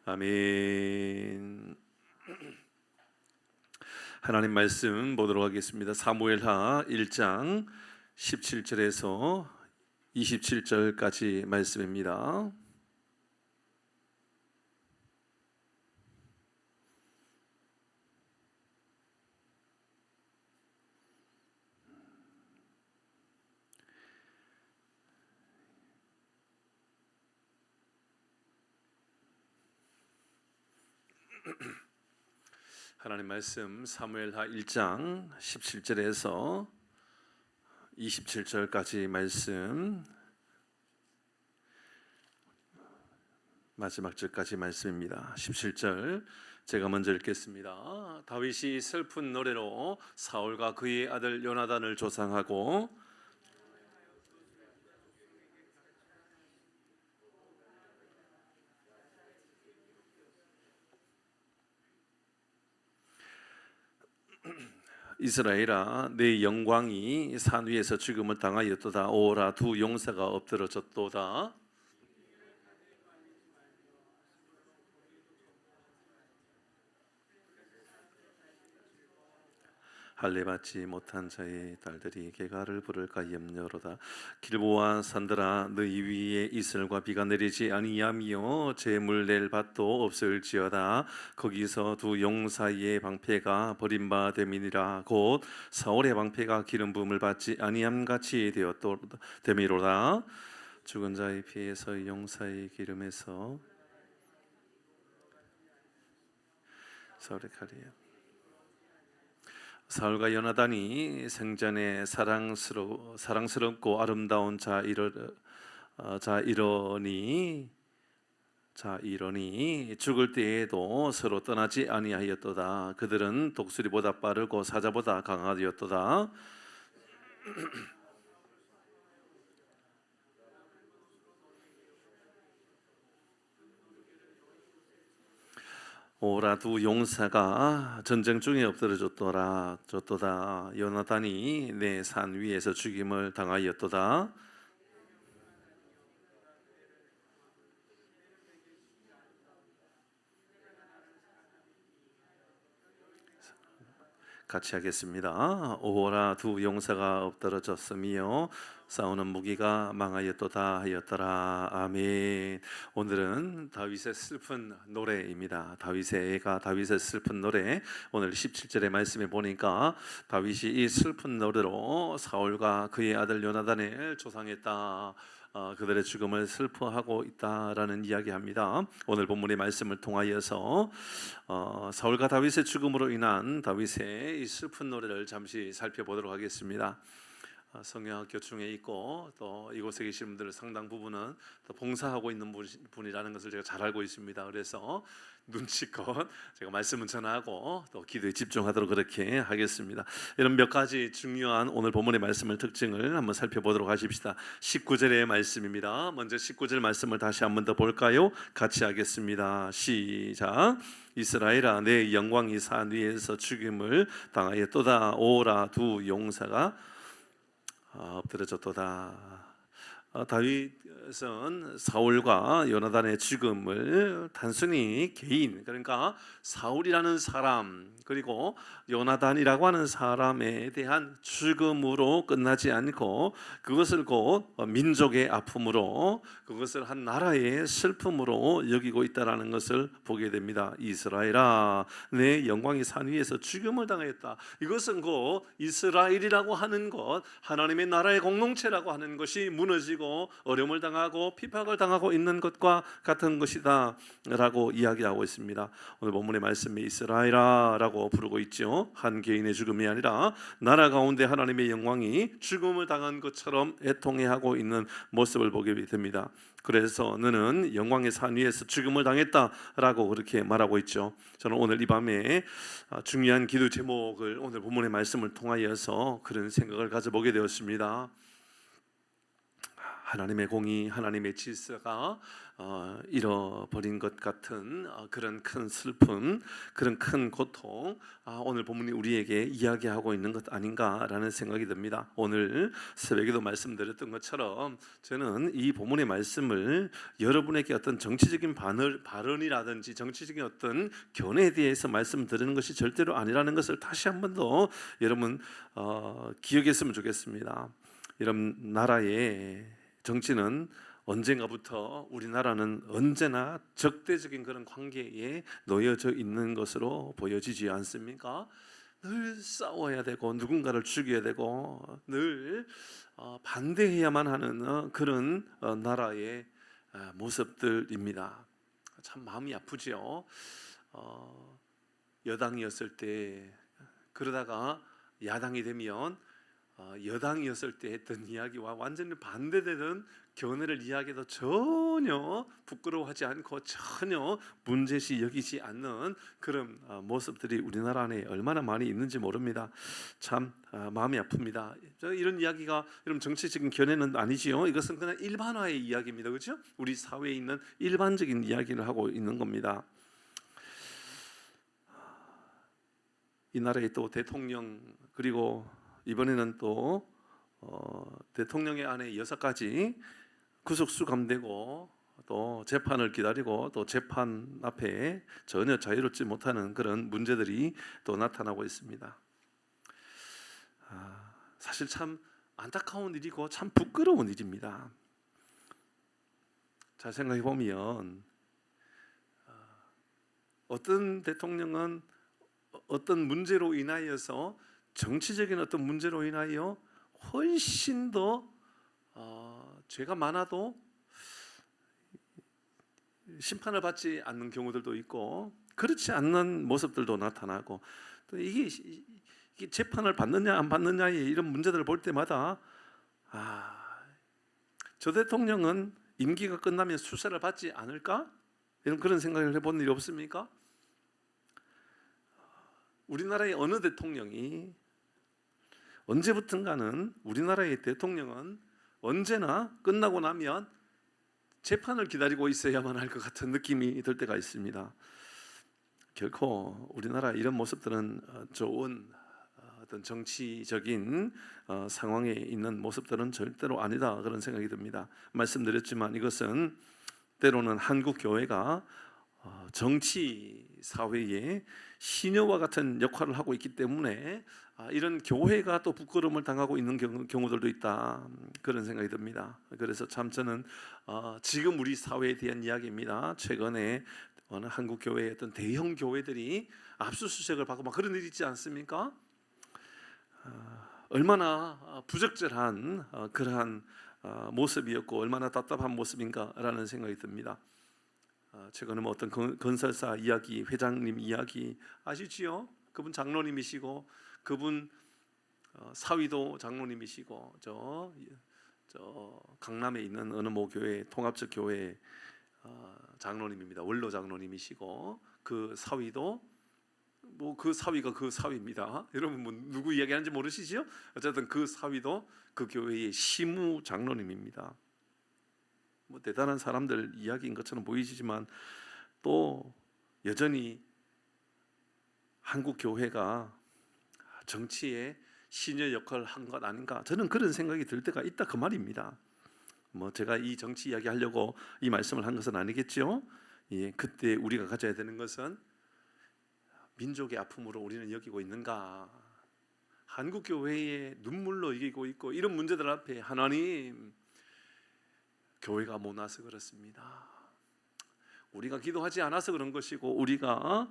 아멘. 하나님 말씀 보도록 하겠습니다. 사무엘하 1장 17절에서 27절까지 말씀입니다. 하나님 말씀 사무엘하 1장 17절에서 27절까지 말씀, 마지막 절까지 말씀입니다. 17절 제가 먼저 읽겠습니다. 다윗이 슬픈 노래로 사울과 그의 아들 요나단을 조상하고 이스라엘아, 내 영광이 산 위에서 죽음을 당하였도다. 오라, 두 용사가 엎드러졌도다. 할례받지 못한 자의 딸들이 개가를 부를까 염려로다. 길보아 산들아, 너희 위에 이슬과 비가 내리지 아니하며 재물 낼 밭도 없을지어다. 거기서 두 용사의 방패가 버림바 됨이니라. 곧 사울의 방패가 기름 부음을 받지 아니함같이 됨이로다. 죽은 자의 피에서 용사의 기름에서 사울의 칼이야. 사울과 요나단이 생전에 사랑스럽고 아름다운 자이러니 죽을 때에도 서로 떠나지 아니하였도다. 그들은 독수리보다 빠르고 사자보다 강하였도다. 오라, 두 용사가 전쟁 중에 엎드러졌도다. 요나단이 내 산 위에서 죽임을 당하였도다. 같이 하겠습니다. 오라, 두 용사가 엎드러졌으며 싸우는 무기가 망하였도다 하였더라. 아멘. 오늘은 다윗의 슬픈 노래입니다. 다윗의 슬픈 노래. 오늘 17절의 말씀에 보니까 다윗이 이 슬픈 노래로 사울과 그의 아들 요나단을 조상했다. 그들의 죽음을 슬퍼하고 있다라는 이야기합니다. 오늘 본문의 말씀을 통하여서 사울과 다윗의 죽음으로 인한 다윗의 이 슬픈 노래를 잠시 살펴보도록 하겠습니다. 성경학교 중에 있고 또 이곳에 계신 분들 상당 부분은 또 봉사하고 있는 분이라는 것을 제가 잘 알고 있습니다. 그래서 눈치껏 제가 말씀은 전하고 또 기도에 집중하도록 그렇게 하겠습니다. 이런 몇 가지 중요한 오늘 본문의 말씀을 특징을 한번 살펴보도록 하십시다. 19절의 말씀입니다. 먼저 19절 말씀을 다시 한번 더 볼까요? 같이 하겠습니다. 시작. 이스라엘아, 내 영광이 산 위에서 죽임을 당하였도다. 오라, 두 용사가 엎드러졌도다. 다윗은 사울과 요나단의 죽음을 단순히 개인, 그러니까 사울이라는 사람 그리고 요나단이라고 하는 사람에 대한 죽음으로 끝나지 않고 그것을 곧 민족의 아픔으로, 그것을 한 나라의 슬픔으로 여기고 있다는 것을 보게 됩니다. 이스라엘아, 내 영광이 산 위에서 죽음을 당했다. 이것은 곧 이스라엘이라고 하는 것, 하나님의 나라의 공동체라고 하는 것이 무너지고 어려움을 당하고 핍박을 당하고 있는 것과 같은 것이다 라고 이야기하고 있습니다. 오늘 본문의 말씀에 이스라엘아 라고 부르고 있죠. 한 개인의 죽음이 아니라 나라 가운데 하나님의 영광이 죽음을 당한 것처럼 애통해하고 있는 모습을 보게 됩니다. 그래서 너는 영광의 산 위에서 죽음을 당했다라고 그렇게 말하고 있죠. 저는 오늘 이 밤에 중요한 기도 제목을 오늘 본문의 말씀을 통하여서 그런 생각을 가져보게 되었습니다. 하나님의 공의, 하나님의 질서가 잃어버린 것 같은 그런 큰 슬픔, 그런 큰 고통, 오늘 본문이 우리에게 이야기하고 있는 것 아닌가라는 생각이 듭니다. 오늘 새벽에도 말씀드렸던 것처럼 저는 이 본문의 말씀을 여러분에게 어떤 정치적인 발언이라든지 정치적인 어떤 견해에 대해서 말씀드리는 것이 절대로 아니라는 것을 다시 한 번 더 여러분 기억했으면 좋겠습니다. 여러분, 나라의 정치는 언젠가부터 우리나라는 언제나 적대적인 그런 관계에 놓여져 있는 것으로 보여지지 않습니까? 늘 싸워야 되고 누군가를 죽여야 되고 늘 반대해야만 하는 그런 나라의 모습들입니다. 참 마음이 아프죠. 여당이었을 때 그러다가 야당이 되면 여당이었을 때 했던 이야기와 완전히 반대되는 견해를 이야기해도 전혀 부끄러워하지 않고 전혀 문제시 여기지 않는 그런 모습들이 우리나라 안에 얼마나 많이 있는지 모릅니다. 참 마음이 아픕니다. 이런 이야기가 여러분 정치적인 견해는 아니지요. 이것은 그냥 일반화의 이야기입니다. 그렇죠? 우리 사회에 있는 일반적인 이야기를 하고 있는 겁니다. 이 나라의 또 대통령, 그리고 이번에는 또 대통령의 아내 6가지 구속 수감되고 또 재판을 기다리고 또 재판 앞에 전혀 자유롭지 못하는 그런 문제들이 또 나타나고 있습니다. 사실 참 안타까운 일이고 참 부끄러운 일입니다. 잘 생각해 보면 어떤 대통령은 어떤 문제로 인하여서 정치적인 어떤 문제로 인하여 훨씬 더 죄가 많아도 심판을 받지 않는 경우들도 있고 그렇지 않는 모습들도 나타나고 또 이게 재판을 받느냐 안 받느냐의 이런 문제들을 볼 때마다 저 대통령은 임기가 끝나면 수사를 받지 않을까? 이런 그런 생각을 해본 일이 없습니까? 우리나라의 어느 대통령이 언제부턴가는 우리나라의 대통령은 언제나 끝나고 나면 재판을 기다리고 있어야만 할 것 같은 느낌이 들 때가 있습니다. 결코 우리나라 이런 모습들은 좋은 어떤 정치적인 상황에 있는 모습들은 절대로 아니다, 그런 생각이 듭니다. 말씀드렸지만 이것은 때로는 한국 교회가 정치 사회에 시녀와 같은 역할을 하고 있기 때문에 이런 교회가 또 부끄러움을 당하고 있는 경우들도 있다, 그런 생각이 듭니다. 그래서 참 저는 지금 우리 사회에 대한 이야기입니다. 최근에 어느 한국 교회의 어떤 대형 교회들이 압수수색을 받고 막 그런 일이 있지 않습니까? 얼마나 부적절한 그러한 모습이었고 얼마나 답답한 모습인가라는 생각이 듭니다. 최근에 뭐 어떤 건설사 이야기, 회장님 이야기 아시지요? 그분 장로님이시고 그분 사위도 장로님이시고 저 강남에 있는 어느 모 교회 통합적 교회 장로님입니다. 원로 장로님이시고 그 사위도 뭐 그 사위가 그 사위입니다. 여러분 뭐 누구 이야기하는지 모르시지요? 어쨌든 그 사위도 그 교회의 시무 장로님입니다. 뭐 대단한 사람들 이야기인 것처럼 보이시지만 또 여전히 한국 교회가 정치에 시녀 역할을 한 것 아닌가, 저는 그런 생각이 들 때가 있다, 그 말입니다. 뭐 제가 이 정치 이야기 하려고 이 말씀을 한 것은 아니겠죠. 예, 그때 우리가 가져야 되는 것은 민족의 아픔으로 우리는 여기고 있는가, 한국 교회의 눈물로 이기고 있고 이런 문제들 앞에 하나님, 교회가 못 나서 그렇습니다. 우리가 기도하지 않아서 그런 것이고 우리가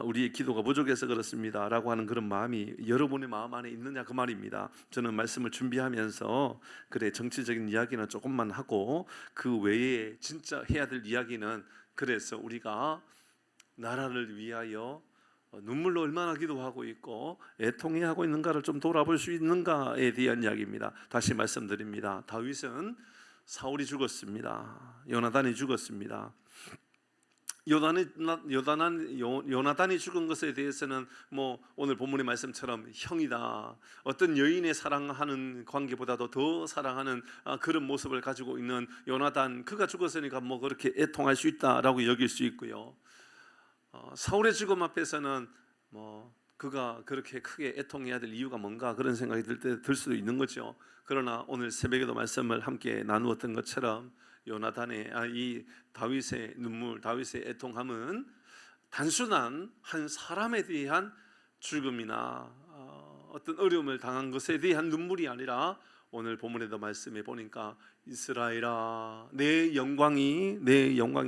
우리의 기도가 부족해서 그렇습니다 라고 하는 그런 마음이 여러분의 마음 안에 있느냐, 그 말입니다. 저는 말씀을 준비하면서 그래, 정치적인 이야기는 조금만 하고 그 외에 진짜 해야 될 이야기는, 그래서 우리가 나라를 위하여 눈물로 얼마나 기도하고 있고 애통해하고 있는가를 좀 돌아볼 수 있는가에 대한 이야기입니다. 다시 말씀드립니다. 다윗은 사울이 죽었습니다. 요나단이 죽었습니다. 요나단이 죽은 것에 대해서는 뭐 오늘 본문의 말씀처럼 형이다, 어떤 여인의 사랑하는 관계보다도 더 사랑하는 그런 모습을 가지고 있는 요나단, 그가 죽었으니까 뭐 그렇게 애통할 수 있다라고 여길 수 있고요. 사울의 죽음 앞에서는 뭐 그가 그렇게 크게 애통해야 될 이유가 뭔가 그런 생각이 들 수도 있는 거죠. 그러나 오늘 새벽에도 말씀을 함께 나누었던 것처럼 요나단의 이 다윗의 눈물, 다윗의 애통함은 단순한 한 사람에 대한 죽음이나 어떤 어려움을 당한 것에 대한 눈물이 아니라, 오늘 본문에도 말씀해 보니까 이스라엘아 내 영광이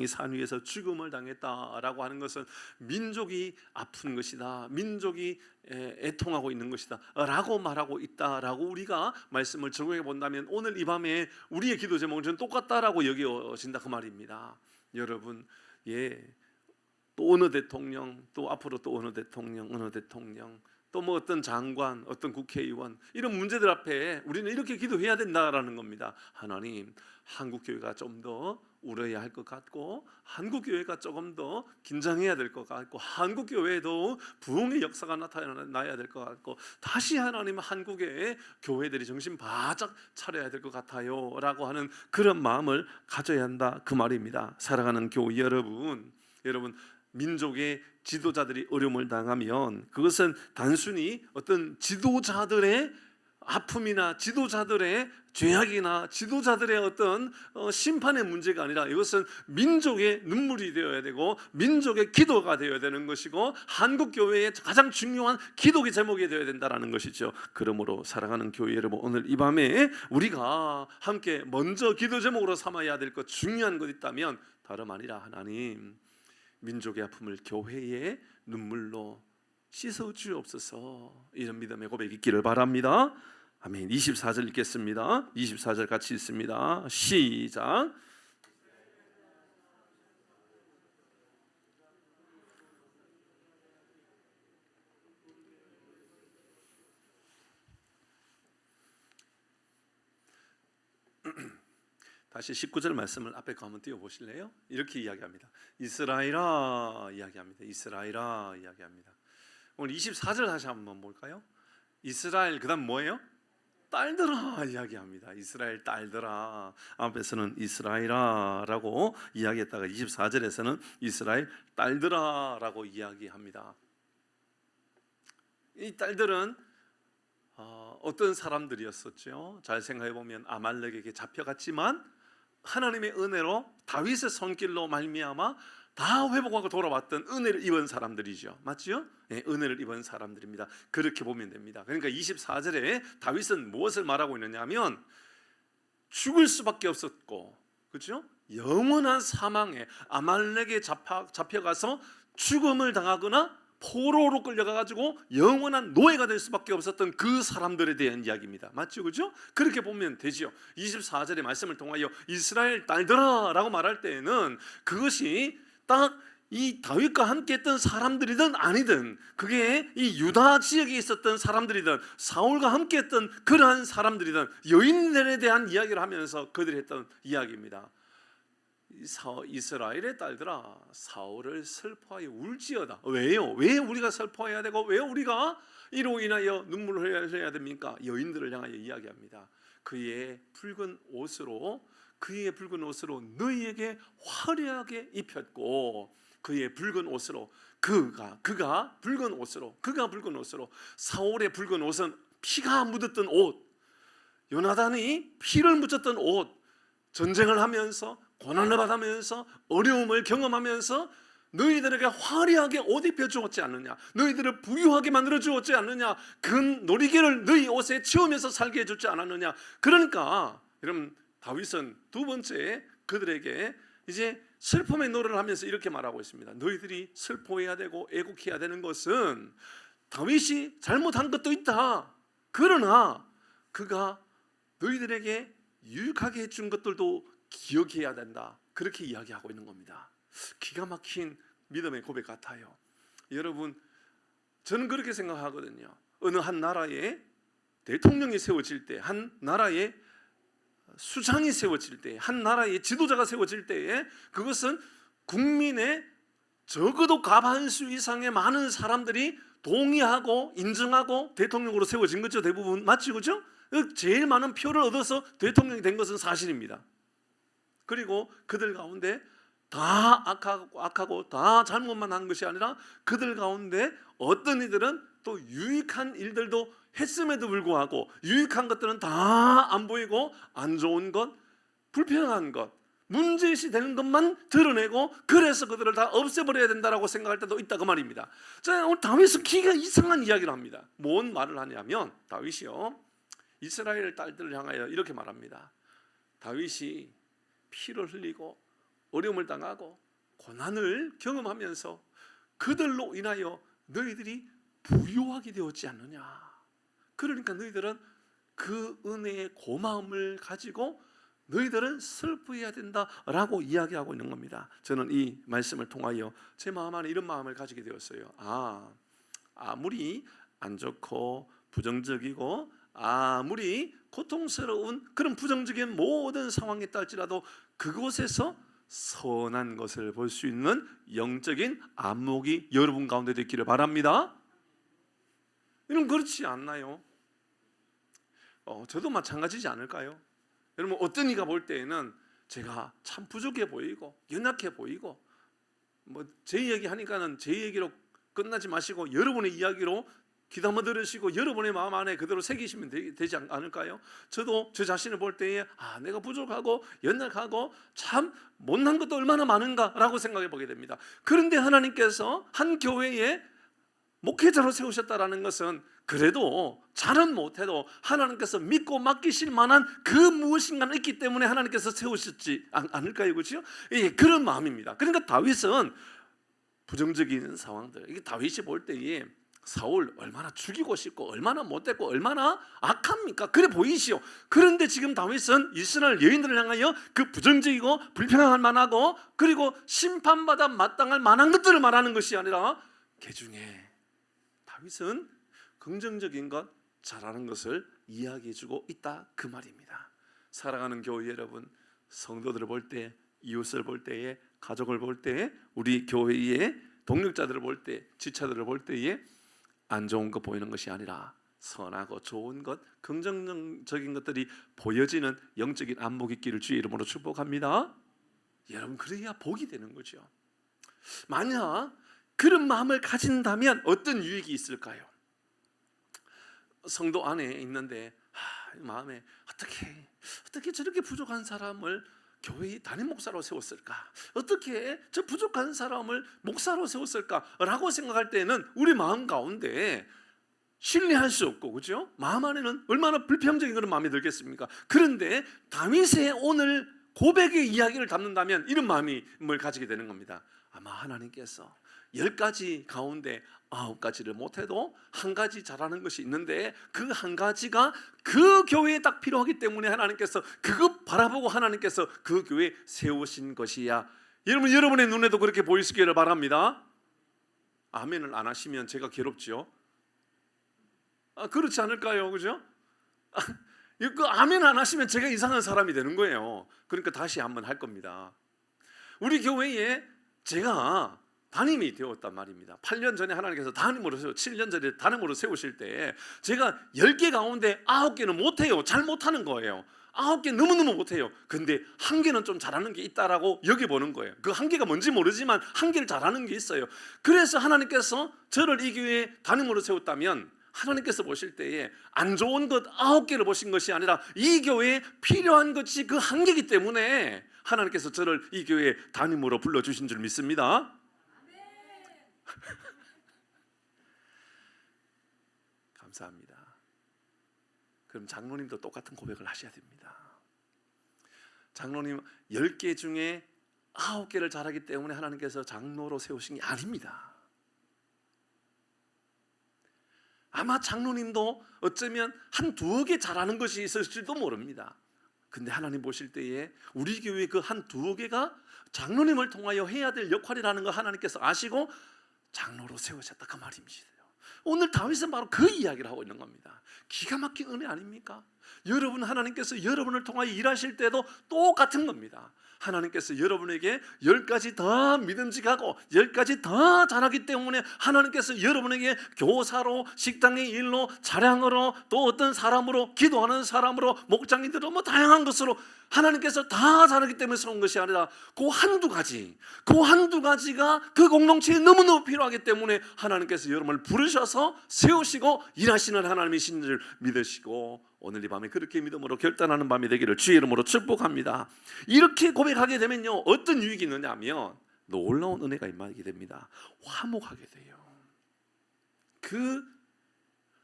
산 위에서 죽음을 당했다라고 하는 것은 민족이 아픈 것이다, 민족이 애통하고 있는 것이다 라고 말하고 있다라고 우리가 말씀을 적용해 본다면 오늘 이 밤에 우리의 기도 제목은 똑같다라고 여겨진다 그 말입니다. 여러분, 또 어느 대통령, 또 앞으로 또 어느 대통령, 또 뭐 어떤 장관, 어떤 국회의원, 이런 문제들 앞에 우리는 이렇게 기도해야 된다라는 겁니다. 하나님, 한국교회가 좀 더 울어야 할 것 같고, 한국교회가 조금 더 긴장해야 될 것 같고, 한국교회에도 부흥의 역사가 나타나야 될 것 같고, 다시 하나님 한국의 교회들이 정신 바짝 차려야 될 것 같아요 라고 하는 그런 마음을 가져야 한다 그 말입니다. 사랑하는 교회 여러분, 민족의 지도자들이 어려움을 당하면 그것은 단순히 어떤 지도자들의 아픔이나 지도자들의 죄악이나 지도자들의 어떤 심판의 문제가 아니라, 이것은 민족의 눈물이 되어야 되고 민족의 기도가 되어야 되는 것이고, 한국교회의 가장 중요한 기도의 제목이 되어야 된다는 것이죠. 그러므로 사랑하는 교회 여러분, 오늘 이 밤에 우리가 함께 먼저 기도 제목으로 삼아야 될 것, 중요한 것 있다면 다름 아니라, 하나님, 민족의 아픔을 교회의 눈물로 씻어 주옵소서, 이런 믿음의 고백 있기를 바랍니다. 아멘. 24절 읽겠습니다. 24절 같이 읽습니다. 시작. 다시 19절 말씀을 앞에 거 한번 띄워 보실래요? 이렇게 이야기합니다. 이스라엘아 이야기합니다. 이스라엘아 이야기합니다. 오늘 24절 다시 한번 볼까요? 이스라엘, 그다음 뭐예요? 딸들아 이야기합니다. 이스라엘 딸들아. 앞에서는 이스라엘아라고 이야기했다가 24절에서는 이스라엘 딸들아라고 이야기합니다. 이 딸들은 어떤 사람들이었었죠? 잘 생각해 보면 아말렉에게 잡혀갔지만 하나님의 은혜로 다윗의 손길로 말미암아 다 회복하고 돌아왔던 은혜를 입은 사람들이죠. 맞죠? 네, 은혜를 입은 사람들입니다. 그렇게 보면 됩니다. 그러니까 24절에 다윗은 무엇을 말하고 있느냐 하면, 죽을 수밖에 없었고, 그렇죠? 영원한 사망에 아말렉에 잡혀가서 죽음을 당하거나 포로로 끌려가가지고 영원한 노예가 될 수밖에 없었던 그 사람들에 대한 이야기입니다. 맞죠? 그죠? 그렇게 보면 되지요. 24절의 말씀을 통하여 이스라엘 딸들아 라고 말할 때에는 그것이 딱 이 다윗과 함께 했던 사람들이든 아니든, 그게 이 유다 지역에 있었던 사람들이든 사울과 함께 했던 그러한 사람들이든 여인들에 대한 이야기를 하면서 그들이 했던 이야기입니다. 이스라엘의 딸들아, 사울을 슬퍼하여 울지어다. 왜요? 왜 우리가 슬퍼해야 되고 왜 우리가 이로 인하여 눈물을 흘려야 됩니까? 여인들을 향하여 이야기합니다. 그의 붉은 옷으로 너희에게 화려하게 입혔고, 그의 붉은 옷으로 그가 붉은 옷으로 사울의 붉은 옷은 피가 묻었던 옷, 요나단이 피를 묻혔던 옷, 전쟁을 하면서 고난을 받으면서 어려움을 경험하면서 너희들에게 화려하게 옷 입혀 주었지 않느냐, 너희들을 부유하게 만들어 주었지 않느냐, 그 놀이기를 너희 옷에 채우면서 살게 해주지 않았느냐. 그러니까 여러분, 다윗은 두 번째 그들에게 이제 슬픔의 노래를 하면서 이렇게 말하고 있습니다. 너희들이 슬퍼해야 되고 애곡해야 되는 것은 다윗이 잘못한 것도 있다. 그러나 그가 너희들에게 유익하게 해준 것들도 기억해야 된다. 그렇게 이야기하고 있는 겁니다. 기가 막힌 믿음의 고백 같아요. 여러분, 저는 그렇게 생각하거든요. 어느 한 나라에 대통령이 세워질 때, 한 나라에 수장이 세워질 때, 한 나라의 지도자가 세워질 때에 그것은 국민의 적어도 과반수 이상의 많은 사람들이 동의하고 인정하고 대통령으로 세워진 거죠. 대부분 맞지, 그죠? 제일 많은 표를 얻어서 대통령이 된 것은 사실입니다. 그리고 그들 가운데 다 악하고 다 잘못만 한 것이 아니라 그들 가운데 어떤 이들은 또 유익한 일들도 했음에도 불구하고 유익한 것들은 다 안 보이고 안 좋은 것, 불평한 것, 문제시 되는 것만 드러내고 그래서 그들을 다 없애버려야 된다라고 생각할 때도 있다 그 말입니다. 자, 오늘 다윗은 기가 이상한 이야기를 합니다. 뭔 말을 하냐면 다윗이요 이스라엘 딸들을 향하여 이렇게 말합니다. 다윗이 피를 흘리고 어려움을 당하고 고난을 경험하면서 그들로 인하여 너희들이 부요하게 되었지 않느냐. 그러니까 너희들은 그 은혜의 고마움을 가지고 너희들은 슬퍼해야 된다라고 이야기하고 있는 겁니다. 저는 이 말씀을 통하여 제 마음 안에 이런 마음을 가지게 되었어요. 아무리 안 좋고 부정적이고 아무리 고통스러운 그런 부정적인 모든 상황에 딸지라도 그곳에서 선한 것을 볼 수 있는 영적인 안목이 여러분 가운데도 있기를 바랍니다. 여러분 그렇지 않나요? 저도 마찬가지지 않을까요? 여러분 어떤 이가 볼 때에는 제가 참 부족해 보이고 연약해 보이고 뭐 제 이야기 하니까는 제 얘기로 끝나지 마시고 여러분의 이야기로 귀담아 들으시고 여러분의 마음 안에 그대로 새기시면 되지 않을까요? 저도 저 자신을 볼 때에 내가 부족하고 연약하고 참 못난 것도 얼마나 많은가라고 생각해 보게 됩니다. 그런데 하나님께서 한 교회에 목회자로 세우셨다라는 것은 그래도 잘은 못해도 하나님께서 믿고 맡기실 만한 그 무엇인가는 있기 때문에 하나님께서 세우셨지 않을까요? 그렇죠? 예, 그런 마음입니다. 그러니까 다윗은 부정적인 상황들, 이게 다윗이 볼 때에 사울 얼마나 죽이고 싶고 얼마나 못됐고 얼마나 악합니까? 그래 보이시오. 그런데 지금 다윗은 이스라엘 여인들을 향하여 그 부정적이고 불평할 만하고 그리고 심판받아 마땅할 만한 것들을 말하는 것이 아니라 그 중에 다윗은 긍정적인 것, 잘하는 것을 이야기해주고 있다 그 말입니다. 사랑하는 교회 여러분, 성도들을 볼 때, 이웃을 볼 때에, 가족을 볼 때에, 우리 교회의 동력자들을 볼 때, 지체들을 볼 때에 안 좋은 것 보이는 것이 아니라 선하고 좋은 것, 긍정적인 것들이 보여지는 영적인 안목이 있기를 주의 이름으로 축복합니다. 여러분 그래야 복이 되는 거죠. 만약 그런 마음을 가진다면 어떤 유익이 있을까요? 성도 안에 있는데 마음에 어떻게 저렇게 부족한 사람을 교회의 담임 목사로 세웠을까? 어떻게 저 부족한 사람을 목사로 세웠을까라고 생각할 때는 우리 마음 가운데 신뢰할 수 없고, 그렇죠? 마음 안에는 얼마나 불평적인 그런 마음이 들겠습니까? 그런데 다윗의 오늘 고백의 이야기를 담는다면 이런 마음을 가지게 되는 겁니다. 아마 하나님께서 10가지 가운데 9가지를 못해도 한 가지 잘하는 것이 있는데 그 한 가지가 그 교회에 딱 필요하기 때문에 하나님께서 그거 바라보고 하나님께서 그 교회에 세우신 것이야. 여러분의 눈에도 그렇게 보이시기를 바랍니다. 아멘을 안 하시면 제가 괴롭죠. 그렇지 않을까요? 그죠? 그 아멘 안 하시면 제가 이상한 사람이 되는 거예요. 그러니까 다시 한번 할 겁니다. 우리 교회에 제가 담임이 되었단 말입니다. 8년 전에 하나님께서 담임으로 7년 전에 담임으로 세우실 때 제가 10개 가운데 9개는 못해요. 잘 못하는 거예요. 9개 너무너무 못해요. 근데 1개는 좀 잘하는 게 있다라고 여겨보는 거예요. 그 1개가 뭔지 모르지만 1개를 잘하는 게 있어요. 그래서 하나님께서 저를 이 교회에 담임으로 세웠다면 하나님께서 보실 때에 안 좋은 것 9개를 보신 것이 아니라 이 교회에 필요한 것이 그 1개이기 때문에 하나님께서 저를 이 교회에 담임으로 불러주신 줄 믿습니다. 감사합니다. 그럼 장로님도 똑같은 고백을 하셔야 됩니다. 장로님 10개 중에 9개를 잘하기 때문에 하나님께서 장로로 세우신 게 아닙니다. 아마 장로님도 어쩌면 한 2개 잘하는 것이 있을지도 모릅니다. 근데 하나님 보실 때에 우리 교회의 그 한 2개가 장로님을 통하여 해야 될 역할이라는 걸 하나님께서 아시고 장로로 세우셨다 그 말입니다. 오늘 다윗은 바로 그 이야기를 하고 있는 겁니다. 기가 막힌 은혜 아닙니까? 여러분 하나님께서 여러분을 통하여 일하실 때도 똑같은 겁니다. 하나님께서 여러분에게 10가지 더 믿음직하고 10가지 더 잘하기 때문에 하나님께서 여러분에게 교사로, 식당의 일로, 차량으로, 또 어떤 사람으로, 기도하는 사람으로, 목장님들로 뭐 다양한 것으로 하나님께서 다 잘하기 때문에 온 것이 아니라 그 한두 가지가 그 공동체에 너무너무 필요하기 때문에 하나님께서 여러분을 부르셔서 세우시고 일하시는 하나님이신 줄 믿으시고 오늘 이 밤에 그렇게 믿음으로 결단하는 밤이 되기를 주의 이름으로 축복합니다. 이렇게 고백하게 되면요, 어떤 유익이 있느냐 하면 놀라운 은혜가 임하게 됩니다. 화목하게 돼요. 그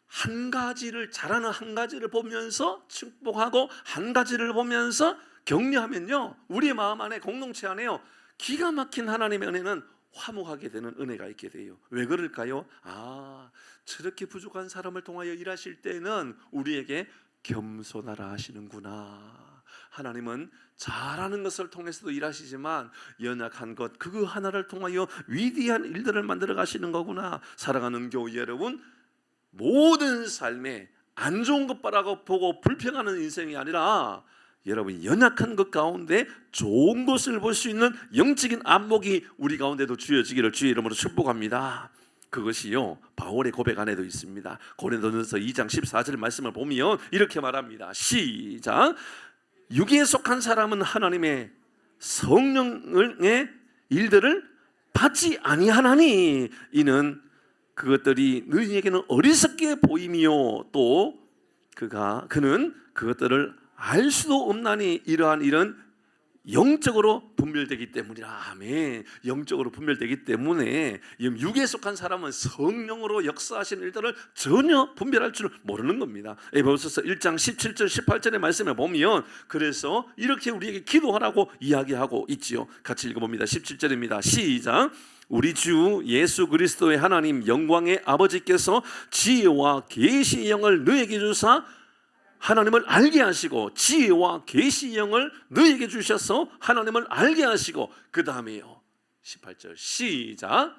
한 가지를 잘하는 한 가지를 보면서 축복하고 한 가지를 보면서 격려하면요, 우리의 마음 안에, 공동체 안에요, 기가 막힌 하나님의 은혜는 화목하게 되는 은혜가 있게 돼요. 왜 그럴까요? 저렇게 부족한 사람을 통하여 일하실 때는 우리에게 겸손하라 하시는구나. 하나님은 잘하는 것을 통해서도 일하시지만 연약한 것 그 하나를 통하여 위대한 일들을 만들어 가시는 거구나. 사랑하는 교회 여러분, 모든 삶에 안 좋은 것바라고 보고 불평하는 인생이 아니라 여러분 연약한 것 가운데 좋은 것을 볼 수 있는 영적인 안목이 우리 가운데도 주어지기를 주의 이름으로 축복합니다. 그것이요, 바울의 고백 안에도 있습니다. 고린도전서 2장 14절 말씀을 보면 이렇게 말합니다. 시작. 육에 속한 사람은 하나님의 성령의 일들을 받지 아니하나니 이는 그것들이 너희에게는 어리석게 보임이요 또 그는 그것들을 알 수도 없나니 이러한 일은 영적으로 분별되기 때문이라. 아멘. 영적으로 분별되기 때문에 육에 속한 사람은 성령으로 역사하시는 일들을 전혀 분별할 줄 모르는 겁니다. 에베소서 1장 17절 18절의 말씀에 보면 그래서 이렇게 우리에게 기도하라고 이야기하고 있지요. 같이 읽어봅니다. 17절입니다. 시작. 우리 주 예수 그리스도의 하나님 영광의 아버지께서 지혜와 계시의 영을 너에게 주사 하나님을 알게 하시고, 지혜와 계시의 영을 너에게 주셔서 하나님을 알게 하시고, 그 다음에요 18절 시작.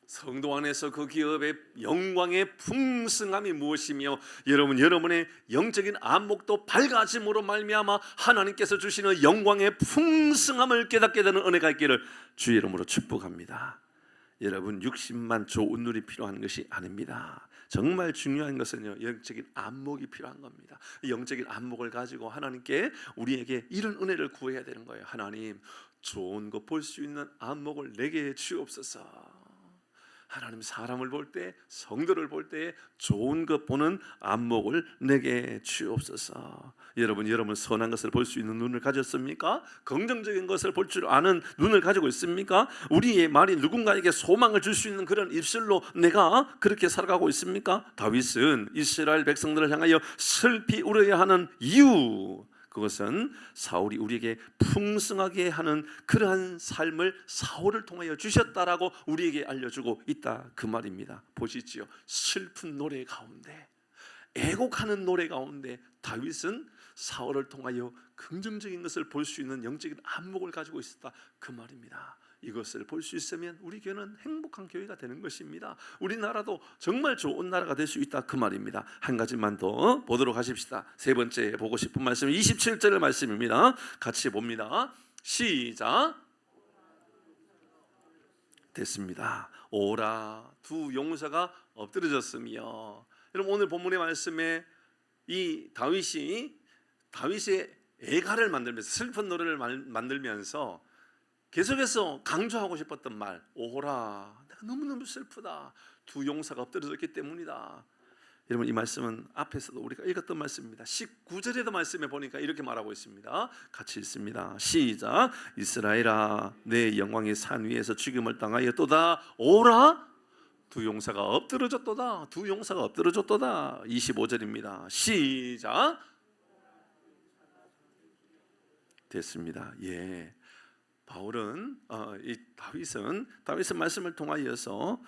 성도 안에서 그 기업의 영광의 풍성함이 무엇이며 여러분의 영적인 안목도 밝아짐으로 말미암아 하나님께서 주시는 영광의 풍성함을 깨닫게 되는 은혜가 있기를 주의 이름으로 축복합니다. 여러분 60만 좋은 눈이 필요한 것이 아닙니다. 정말 중요한 것은요, 영적인 안목이 필요한 겁니다. 영적인 안목을 가지고 하나님께 우리에게 이런 은혜를 구해야 되는 거예요. 하나님, 좋은 거 볼 수 있는 안목을 내게 주옵소서. 하나님, 사람을 볼 때, 성도를 볼 때 좋은 것 보는 안목을 내게 주옵소서. 여러분 선한 것을 볼 수 있는 눈을 가졌습니까? 긍정적인 것을 볼 줄 아는 눈을 가지고 있습니까? 우리의 말이 누군가에게 소망을 줄 수 있는 그런 입술로 내가 그렇게 살아가고 있습니까? 다윗은 이스라엘 백성들을 향하여 슬피 울어야 하는 이유, 그것은 사울이 우리에게 풍성하게 하는 그러한 삶을 사울을 통하여 주셨다라고 우리에게 알려주고 있다, 그 말입니다. 보시지요. 슬픈 노래 가운데, 애곡하는 노래 가운데 다윗은 사울을 통하여 긍정적인 것을 볼 수 있는 영적인 안목을 가지고 있었다, 그 말입니다. 이것을 볼 수 있으면 우리 교회는 행복한 교회가 되는 것입니다. 우리나라도 정말 좋은 나라가 될 수 있다, 그 말입니다. 한 가지만 더 보도록 하십시다. 세 번째 보고 싶은 말씀은 27절의 말씀입니다. 같이 봅니다. 시작. 됐습니다. 오라 두 용사가 엎드러졌으며, 여러분 오늘 본문의 말씀에 이 다윗의 애가를 만들면서, 슬픈 노래를 만들면서 계속해서 강조하고 싶었던 말, 오호라 내가 너무너무 슬프다, 두 용사가 엎드려졌기 때문이다. 여러분 이 말씀은 앞에서도 우리가 읽었던 말씀입니다. 19절에도 말씀에 보니까 이렇게 말하고 있습니다. 같이 읽습니다. 시작. 이스라엘아 내 영광의 산 위에서 죽임을 당하여 또다 오라 두 용사가 엎드러졌도다. 두 용사가 엎드러졌도다. 25절입니다. 시작. 됐습니다. 예. 다윗은 말씀을 통하여서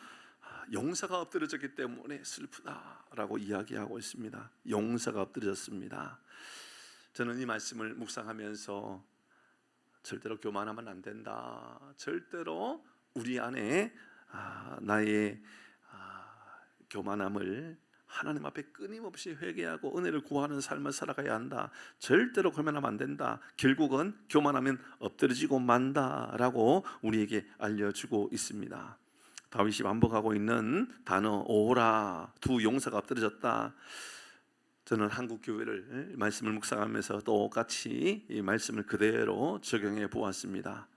용사가 엎드려졌기 때문에 슬프다라고 이야기하고 있습니다. 용사가 엎드려졌습니다. 저는 이 말씀을 묵상하면서 절대로 교만하면 안 된다. 절대로 우리 안에 나의 교만함을 하나님 앞에 끊임없이 회개하고 은혜를 구하는 삶을 살아가야 한다. 절대로 교만하면 안 된다. 결국은 교만하면 엎드러지고 만다라고 우리에게 알려주고 있습니다. 다윗이 반복하고 있는 단어 오라, 두 용사가 엎드러졌다. 저는 한국 교회를 말씀을 묵상하면서 똑같이 이 말씀을 그대로 적용해 보았습니다.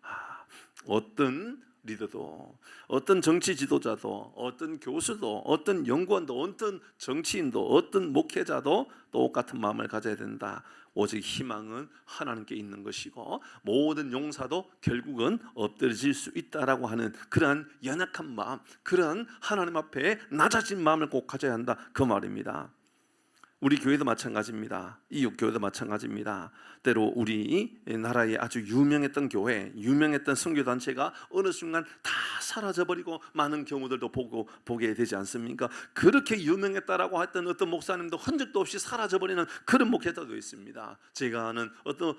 어떤 리더도, 어떤 정치 지도자도, 어떤 교수도, 어떤 연구원도, 어떤 정치인도, 어떤 목회자도 똑같은 마음을 가져야 된다. 오직 희망은 하나님께 있는 것이고 모든 용사도 결국은 엎드러질 수 있다라고 하는 그러한 연약한 마음, 그러한 하나님 앞에 낮아진 마음을 꼭 가져야 한다, 그 말입니다. 우리 교회도 마찬가지입니다. 이웃 교회도 마찬가지입니다. 때로 우리 나라에 아주 유명했던 교회, 유명했던 선교단체가 어느 순간 다 사라져버리고 많은 경우들도 보게 되지 않습니까? 그렇게 유명했다라고 했던 어떤 목사님도 흔적도 없이 사라져버리는 그런 목회자도 있습니다. 제가 아는 어떤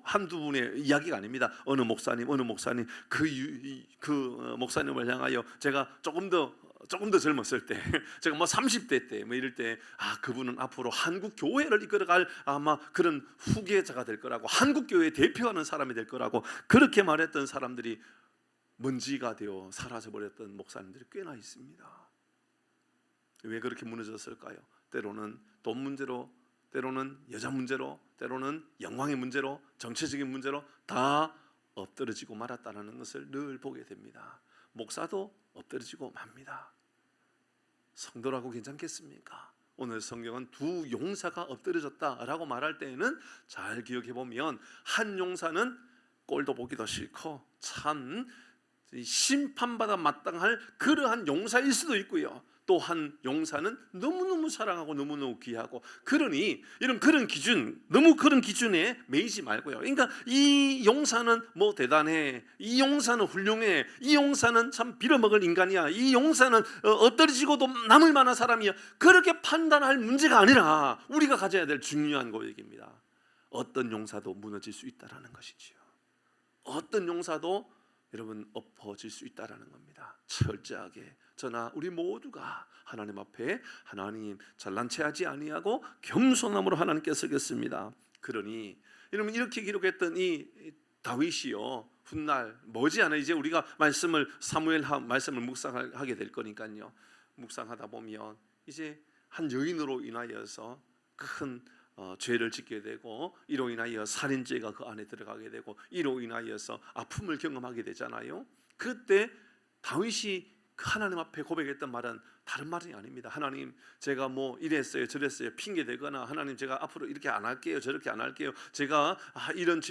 한두 분의 이야기가 아닙니다. 어느 목사님 그 목사님을 향하여 제가 조금 더 젊었을 때, 제가 30대 때 이럴 때, 그분은 앞으로 한국 교회를 이끌어갈 아마 그런 후계자가 될 거라고, 한국 교회의 대표하는 사람이 될 거라고 그렇게 말했던 사람들이 먼지가 되어 사라져 버렸던 목사님들이 꽤나 있습니다. 왜 그렇게 무너졌을까요? 때로는 돈 문제로, 때로는 여자 문제로, 때로는 영광의 문제로, 정치적인 문제로 다 엎드러지고 말았다는 것을 늘 보게 됩니다. 목사도 엎드러지고 맙니다. 성도라고 괜찮겠습니까? 오늘 성경은 두 용사가 엎드러졌다라고 말할 때에는 잘 기억해 보면 한 용사는 꼴도 보기도 싫고 참 심판받아 마땅할 그러한 용사일 수도 있고요. 또 한 용사는 너무너무 사랑하고 너무너무 귀하고, 그러니 그런 기준, 너무 그런 기준에 매이지 말고요. 그러니까 이 용사는 대단해, 이 용사는 훌륭해, 이 용사는 참 빌어먹을 인간이야, 이 용사는 엎드러지고도 남을 만한 사람이야, 그렇게 판단할 문제가 아니라 우리가 가져야 될 중요한 고백입니다. 어떤 용사도 무너질 수 있다라는 것이지요. 어떤 용사도 여러분 엎어질 수 있다라는 겁니다. 철저하게 저나 우리 모두가 하나님 앞에 하나님 잘난 체하지 아니하고 겸손함으로 하나님께 서겠습니다. 그러니 여러분 이렇게 기록했던 이 다윗이요, 훗날 머지않아 이제 우리가 사무엘 말씀을 묵상하게 될 거니까요. 묵상하다 보면 이제 한 여인으로 인하여서 큰 죄를 짓게 되고, 이로 인하여 살인죄가 그 안에 들어가게 되고, 이로 인하여서 아픔을 경험하게 되잖아요. 그때 다윗이 하나님 앞에 고백했던 말은 다른 말이 아닙니다. 하나님, 제가 이랬어요 저랬어요 핑계 대거나, 하나님 제가 앞으로 이렇게 안 할게요 저렇게 안 할게요, 제가 이런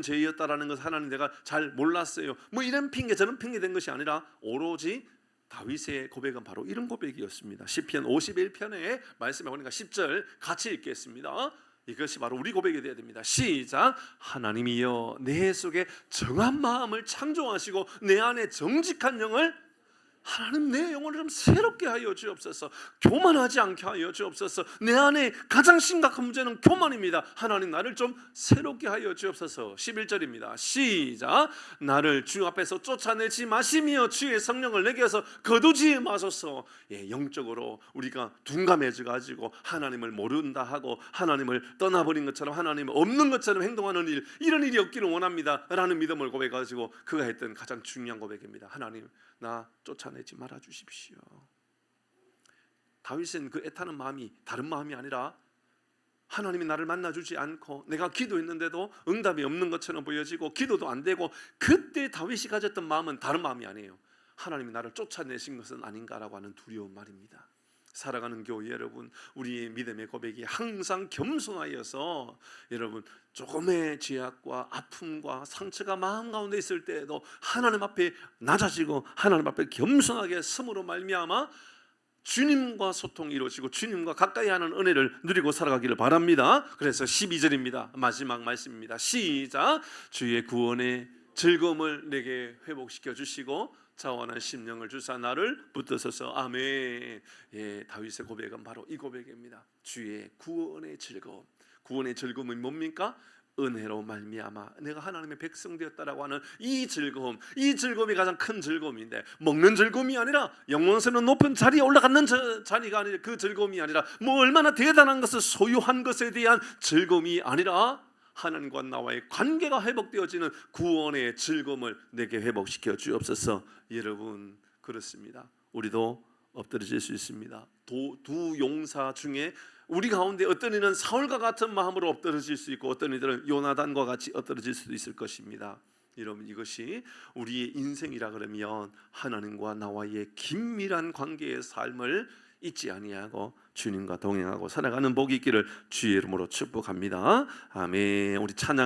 죄였다라는 것을 하나님 내가 잘 몰랐어요, 이런 핑계 저런 핑계 된 것이 아니라 오로지 다윗의 고백은 바로 이런 고백이었습니다. 시편 51편의 말씀에 보니까 10절 같이 읽겠습니다. 이것이 바로 우리 고백이 되어야 됩니다. 시작. 하나님이여 내 속에 정한 마음을 창조하시고 내 안에 정직한 영을, 하나님 내 영혼을 좀 새롭게 하여 주옵소서. 교만하지 않게 하여 주옵소서. 내 안에 가장 심각한 문제는 교만입니다. 하나님 나를 좀 새롭게 하여 주옵소서. 11절입니다. 시작. 나를 주 앞에서 쫓아내지 마시며 주의 성령을 내게서 거두지 마소서. 영적으로 우리가 둔감해져 가지고 하나님을 모른다 하고 하나님을 떠나버린 것처럼, 하나님 없는 것처럼 행동하는 이런 일이 없기를 원합니다 라는 믿음을 고백가지고 그가 했던 가장 중요한 고백입니다. 하나님 나 쫓아내지 말아 주십시오. 다윗은 그 애타는 마음이 다른 마음이 아니라, 하나님이 나를 만나주지 않고 내가 기도했는데도 응답이 없는 것처럼 보여지고 기도도 안 되고, 그때 다윗이 가졌던 마음은 다른 마음이 아니에요. 하나님이 나를 쫓아내신 것은 아닌가라고 하는 두려운 말입니다. 살아가는 교회 여러분, 우리의 믿음의 고백이 항상 겸손하여서, 여러분 조금의 죄악과 아픔과 상처가 마음 가운데 있을 때에도 하나님 앞에 낮아지고 하나님 앞에 겸손하게 섬으로 말미암아 주님과 소통이 이루어지고 주님과 가까이 하는 은혜를 누리고 살아가기를 바랍니다. 그래서 12절입니다. 마지막 말씀입니다. 시작. 주의 구원의 즐거움을 내게 회복시켜 주시고 자원한 심령을 주사 나를 붙드소서. 아멘. 다윗의 고백은 바로 이 고백입니다. 주의 구원의 즐거움. 구원의 즐거움은 뭡니까? 은혜로 말미암아 내가 하나님의 백성 되었다라고 하는 이 즐거움이 가장 큰 즐거움인데, 먹는 즐거움이 아니라 영원세는 높은 자리에 올라가는 자리가 아니라 그 즐거움이 아니라 뭐 얼마나 대단한 것을 소유한 것에 대한 즐거움이 아니라 하나님과 나와의 관계가 회복되어지는 구원의 즐거움을 내게 회복시켜 주옵소서. 여러분, 그렇습니다. 우리도 엎드러질 수 있습니다. 두 용사 중에 우리 가운데 어떤 이는 사울과 같은 마음으로 엎드러질 수 있고, 어떤 이들은 요나단과 같이 엎드러질 수도 있을 것입니다. 여러분, 이것이 우리의 인생이라 그러면 하나님과 나와의 긴밀한 관계의 삶을 잊지 아니하고 주님과 동행하고 살아가는 복이 있기를 주의 이름으로 축복합니다. 아멘. 우리 찬양